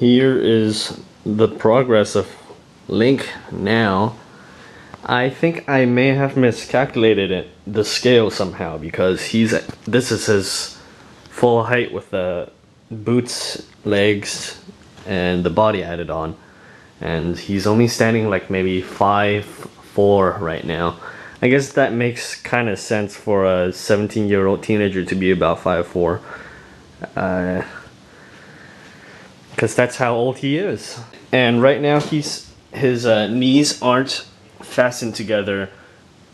here is the progress of Link now. I think I may have miscalculated the scale somehow, because this is his full height with the boots, legs, and the body added on, and he's only standing like maybe 5'4" right now. I guess that makes kind of sense for a 17-year-old teenager to be about 5'4", because that's how old he is. And right now his knees aren't fastened together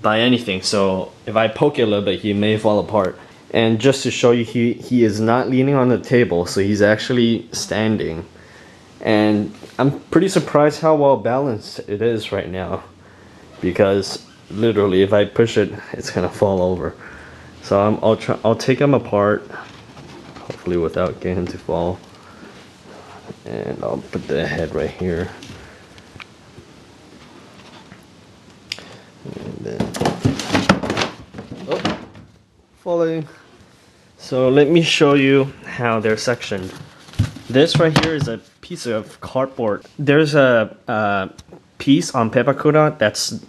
by anything, so if I poke it a little bit, he may fall apart. And just to show you, he is not leaning on the table, so he's actually standing. And I'm pretty surprised how well balanced it is right now, because literally if I push it, it's gonna fall over. So I'll take him apart, hopefully without getting him to fall. And I'll put the head right here. And then, oh, falling. So let me show you how they're sectioned. This right here is a piece of cardboard. There's a piece on Papercraft that's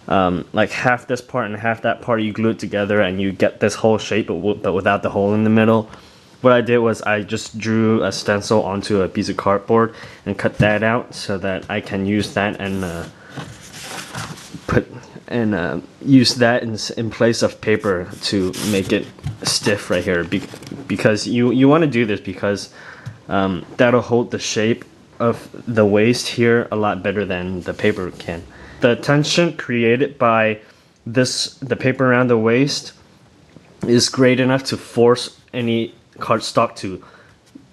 like half this part and half that part. You glue it together and you get this whole shape, but without the hole in the middle. What I did was I just drew a stencil onto a piece of cardboard and cut that out so that I can use that and use that in place of paper to make it stiff right here. Because you want to do this because that'll hold the shape of the waist here a lot better than the paper can. The tension created by the paper around the waist is great enough to force any cardstock to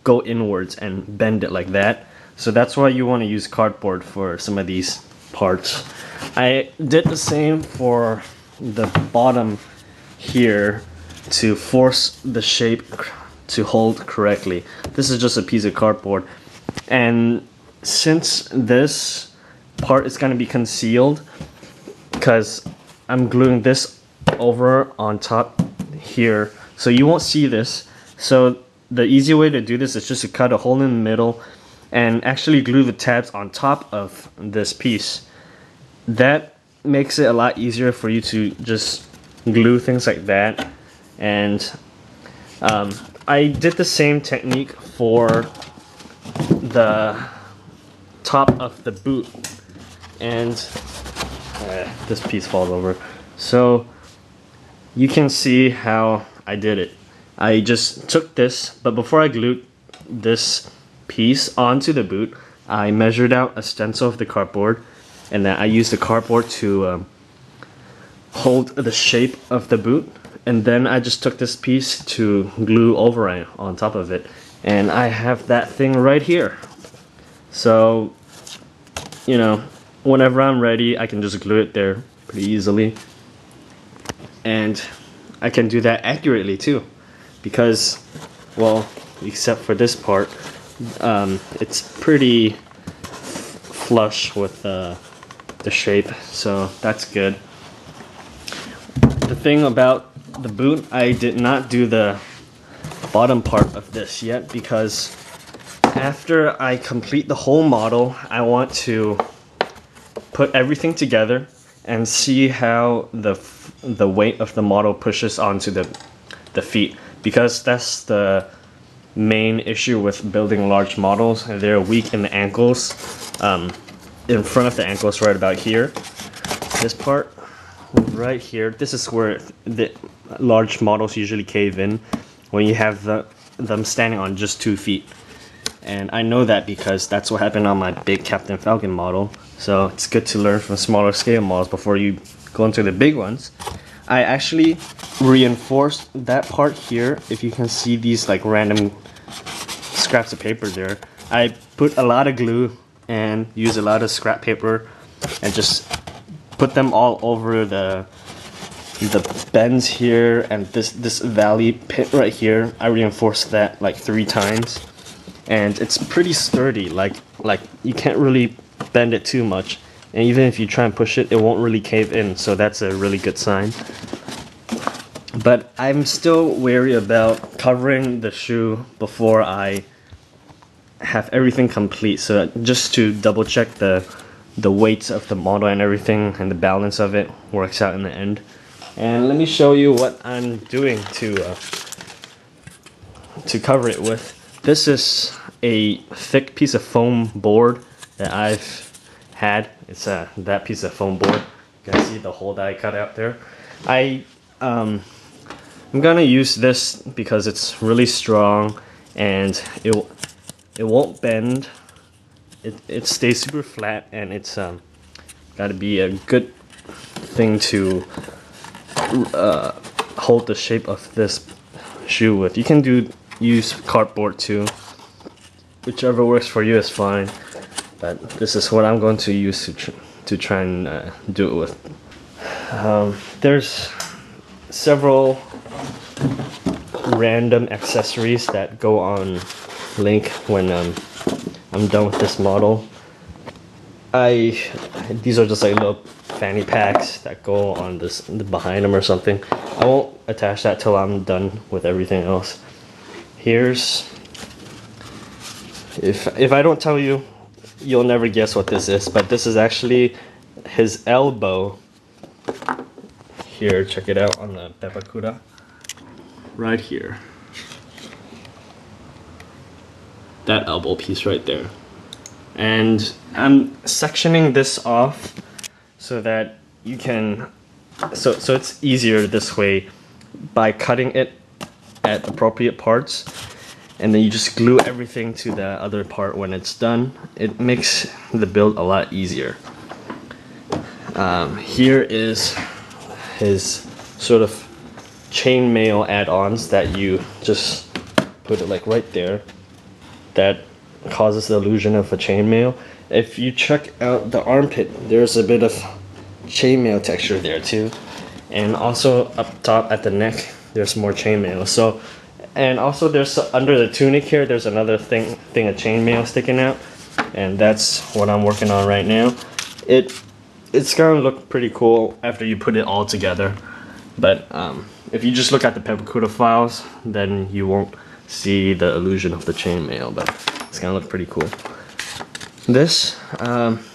go inwards and bend it like that. So that's why you want to use cardboard for some of these parts. I did the same for the bottom here to force the shape to hold correctly. This is just a piece of cardboard, and since this part is going to be concealed because I'm gluing this over on top here, so you won't see this. So the easy way to do this is just to cut a hole in the middle and actually glue the tabs on top of this piece. That makes it a lot easier for you to just glue things like that. And I did the same technique for the top of the boot, and this piece falls over. So you can see how I did it. I just took this, but before I glued this piece onto the boot, I measured out a stencil of the cardboard, and then I used the cardboard to hold the shape of the boot, and then I just took this piece to glue over on top of it, and I have that thing right here. So, you know, whenever I'm ready, I can just glue it there pretty easily, and I can do that accurately too, because, well, except for this part, it's pretty flush with the shape, so that's good. The thing about the boot, I did not do the bottom part of this yet, because after I complete the whole model, I want to put everything together and see how the weight of the model pushes onto the feet, because that's the main issue with building large models. They're weak in the ankles, in front of the ankles, right about here. This part right here, this is where the large models usually cave in when you have them standing on just 2 feet. And I know that because that's what happened on my big Captain Falcon model. So it's good to learn from smaller scale models before you go into the big ones. I actually reinforced that part here. If you can see these like random scraps of paper there, I put a lot of glue and used a lot of scrap paper and just put them all over the bends here and this valley pit right here. I reinforced that like 3 times, and it's pretty sturdy. Like you can't really bend it too much, and even if you try and push it, it won't really cave in, so that's a really good sign. But I'm still wary about covering the shoe before I have everything complete. So just to double check the weights of the model and everything, and the balance of it works out in the end. And let me show you what I'm doing to cover it with. This is a thick piece of foam board that I've had. It's that piece of foam board. You can see the hole that I cut out there. I'm gonna use this because it's really strong and it won't bend. It stays super flat, and it's got to be a good thing to hold the shape of this shoe with. You can use cardboard too, whichever works for you is fine, but this is what I'm going to use to try and do it with. There's several random accessories that go on link when I'm done with this model. These are just like little fanny packs that go on behind them or something. I won't attach that till I'm done with everything else. Here's, if I don't tell you, you'll never guess what this is, but this is actually his elbow. Here, check it out on the Papercraft. Right here. That elbow piece right there. And I'm sectioning this off so that you can, so it's easier this way by cutting it at appropriate parts, and then you just glue everything to the other part when it's done. It makes the build a lot easier. Here is his sort of chainmail add-ons that you just put it like right there. That causes the illusion of a chainmail. If you check out the armpit, there's a bit of chainmail texture there too, and also up top at the neck there's more chainmail. So, and also there's under the tunic here there's another thing of chainmail sticking out, and that's what I'm working on right now. It's gonna look pretty cool after you put it all together, but if you just look at the Papercraft files, then you won't see the illusion of the chainmail, but it's gonna look pretty cool. This